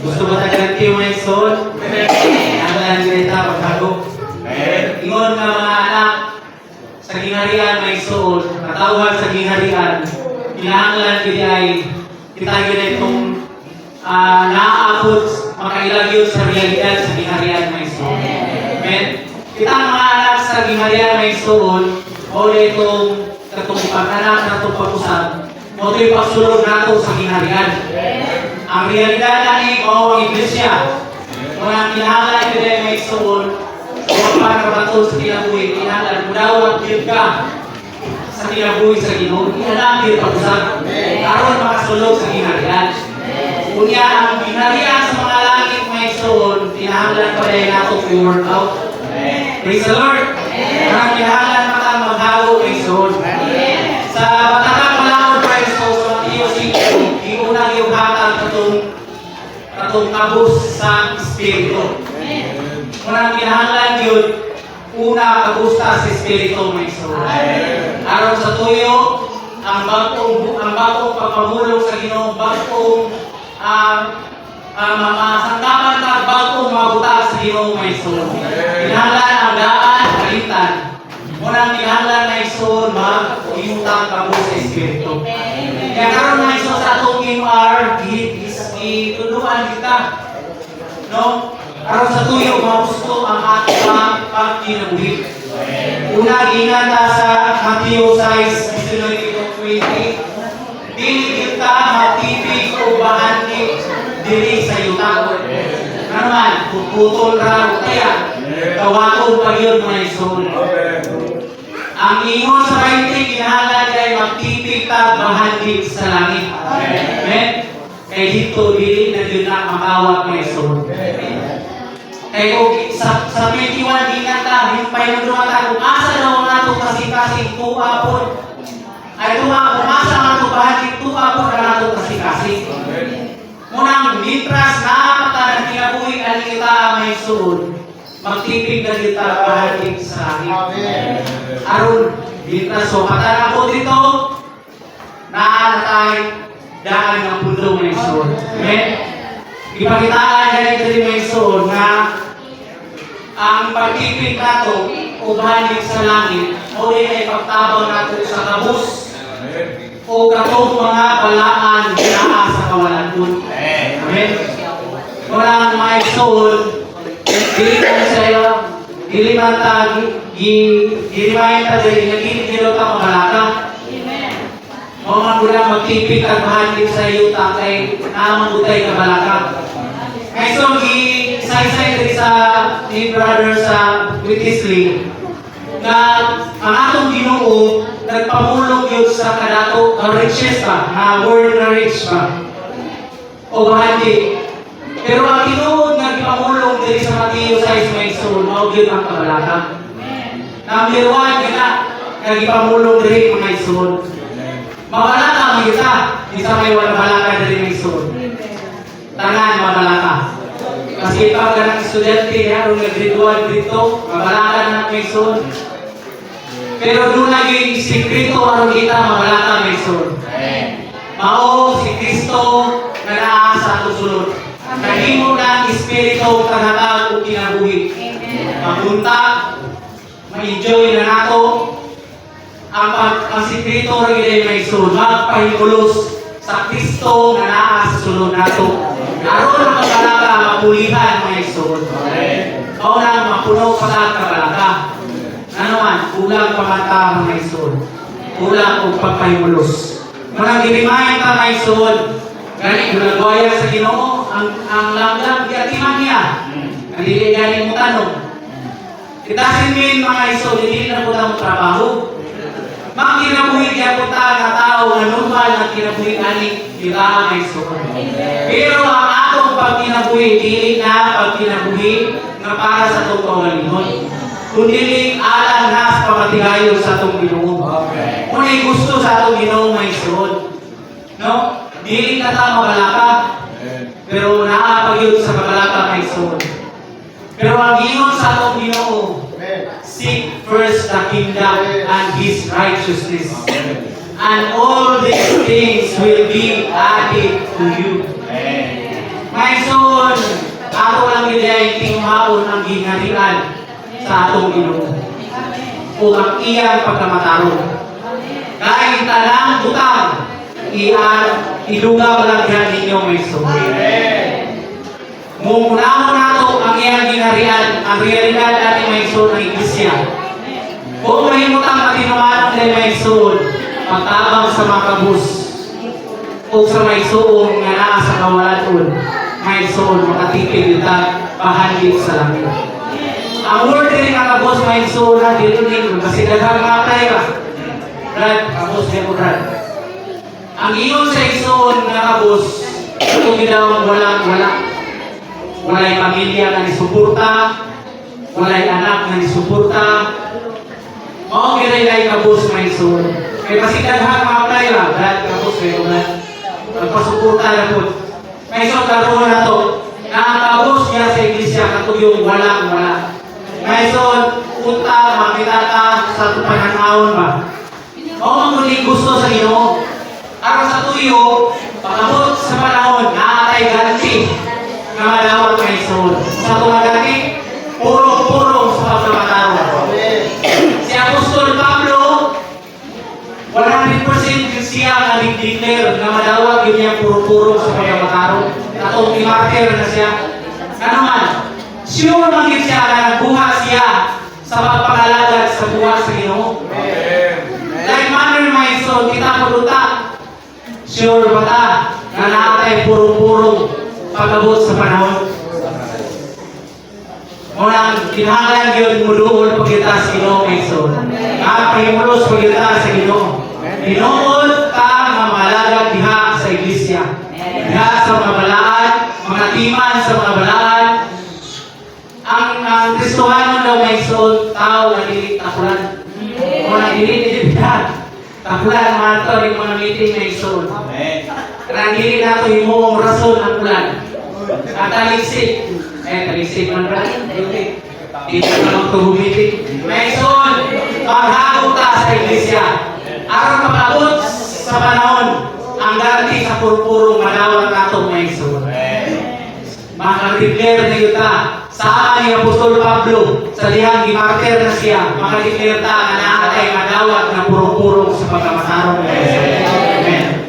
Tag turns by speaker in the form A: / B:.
A: Gusto ba tagalan kayo may soul? Nagalan kita pagkago. Ingon nga mga anak, sa gingharian may soul, natawag sa gingharian, kinahanglan kita itong naaabot, makailagyo sa realidad sa gingharian may soul. Amen? Kita ang mga anak sa gingharian may soul, o itong pag-anak na itong pag-usap, o ito yung pagsulog nato sa gingharian. Ang realidad natin o ang iglesia, kung ang kinahanglan kita may soul, kung para bato sa kinabuhi, kinahanglan, mudawag din ka sa kinabuhi sa Ginoo, kinahanglan din pag-usap, karon makasulog sa gingharian. Kunya ang gingharian sa mga langit may soul, kinahanglan pa rin nato i-work out. Praise the Lord! Ang kinahanglan pa ka maghago may soul. Sa Batakang Malawod Praise ko sa Mateo 5, iunang yung hatag katong kabus sa Espiritu. Kung ang kinahanglan yun, una kabusta sa Espiritu may soul. Aron sa tuyo, ang bagong pagpamulong sa Ginoo, bagong sangkapan ka, bagong mabuta sa Ginoo may soul. Kinahanglan ang daan, kalitan. Kung ang kinahanglan may soul, mag-iutang kabus sa Espiritu. Kaya karon may soul sa atong MR, ituluan kita. No? Aron sa tuyo, magusto ang ating pagkinabuhi. Una, ingata sa Mateo 6:19-20. Dili kita matibig o bahandi diri sa yuta. Naman, puputol ra o kaya, tawagod pa yun mga soul. Ang ingon sa 20, kinahanglan ay magtibig ta bahandi sa langit. Amen? Kaya dito, dili na yun na makawag mga soul. Kaya sa 21, ingata, yung pahinudumata, kung asa daw nato kasi tuapon. Ay kung asa nato bahagi tuapon na nato kasi. Munang mitras na apata ng kinabuhi ang kita may soul, magtipig na kita bahagi sa langit. Aron, mitras so, patara ko dito, naanatay daan ng pundo may soul. Amen? Ipakitaan ganit din may soul na ang pagtipig nato o bahagi sa langit o din ay pagtabaw nato sa kabus o katong mga balaan na sa kawalan po. Amen? Walang may soul, dili man sa'yo, dili man ta, dilimayan ta dili, nagigilo ta mabalaka. O man gulang magtipig at bahagi sa iyo ta kay naman utay kabalaka. Kaya so, isaysay rin sa ni brother sa Wittisley na ang atong Ginoo nagpamulong yun sa kadato riches pa, na world na rich pa o bahagi. Pero ang Ginoo nagpamulong din sa Mateo 6 may soul, mao yun ang kabalaka. Number 1, yun na nagpamulong din may soul. Mabalaka mo kita, isa may wala balaka din may soul. Tangan mabalaka. Kasi pag ng estudyante, kung nag-graduate dito, mabalaka na may soul. Pero doon naging sikrito ang kita, mabalaka may soul. Mao si Kristo na naasa at usulod. Nahimo na ang Espiritu kahatag o kinabuhi. Mapunta, ma-enjoy na nato ang sikrito rin may soul. Magpahimulos sa Kristo na naasa sulod nato. Aron ang kabalaka, mapulihan mga soul. Mao na mapuno pa sa kabalaka. Ano man, kulang pamata mga soul. Kulang o pagpahimulos. Marang ginimayan ka mga soul. Ganit, gunagwaya sa Ginoo, ang langlang diatiman niya. Ang dili mo tanong. Itasin min mga soul, hindi na po ang trabaho. Magkinabuhi kaya po na tao na normal na kinabuhi aning kita mga soul. Pero ang atong pagkinabuhi, dili na pagkinabuhi na para sa itong kawalingon. Kundi alam na sa pamatigayon sa itong Ginoo. Kung ay gusto sa itong Ginoo may soul. No? Dili na ta mabalaka. Pero naapag sa mabalaka may soul. Pero ang ingon sa itong Ginoo, seek first the kingdom and His righteousness. And all these things will be added to you. My soul, gingharian sa atong Ginoo. O ang iyang pagkamatarong. Kahit tanang butang, iduga malagyan ninyo may suwi. Mungunahon nato ang iyang gingharian, ang realidad natin may suwi ng iglesia. Kung mahimutang matinuman ng may suwi, pagtabang sa mga kabus, o sa may suong nga naa sa kawalan, may suwi makatipid ito pahanggit sa langit. Ang word din nga kabos may suwi na dilunin kasi daghang mga tayo. Brad, kabos niya ko Brad. Ang iyon sa isuon nga kabos, ito ginawang wala. Walay pamilya na nisuporta, walay anak na nisuporta. O ginay kabos may isuon. Kaya kasi daghang mga tayo, Brad, kabos niya ko Brad. Magpasuporta na po. May isuon karoon na to. Na ang kabos niya sa iglesia katuyong wala. Ngayon, punta, makita ka sa pananahon ba? O ang gusto sa Ginoo. Araw sa tuyo, pagabot sa panahon, naatay ganti na malawat ngayon. Sa tumagati, puro-puro sa pagkamataro. Si Apostol Pablo, 100% siya na nag-declare na malawat yun niya puro-puro sa pagkamataro. Atong i-martyr na siya. Ano man? Sure maging siya na nagbuha siya sa pagpakalagad sa buha sa Ginoo. Like manner my soul, kita puluta. Sure ba ta na naatay puro-puro pag-abot sa panahon? Munang kinahanglan yun muluod pagkita sa Ginoo my soul. Pahimulos pagkita sa Ginoo. Tinuod ka mamalagad diha sa iglesia. Diha sa mga balaan, mga timan sa mga balaan. Ang Kristohanon daw may soul, tao na dili takulan. O na dili takulan, mga ito, yung mga meeting may soul. Kaya dili na ito yung mong rason ang kulan. At talisik. Talisik man ba? Dito na lang ito humitik. May soul, maghagok ta sa iglesia. Araw mapabot sa panahon, ang ganti sa purpurong malawat na ito may soul. Makadeclare na yuta sa ni Apostol Pablo sa dihang gimartir na siya, makadeclare ta na naatay madawat na puro-puro sa pagkamatarong. Amen.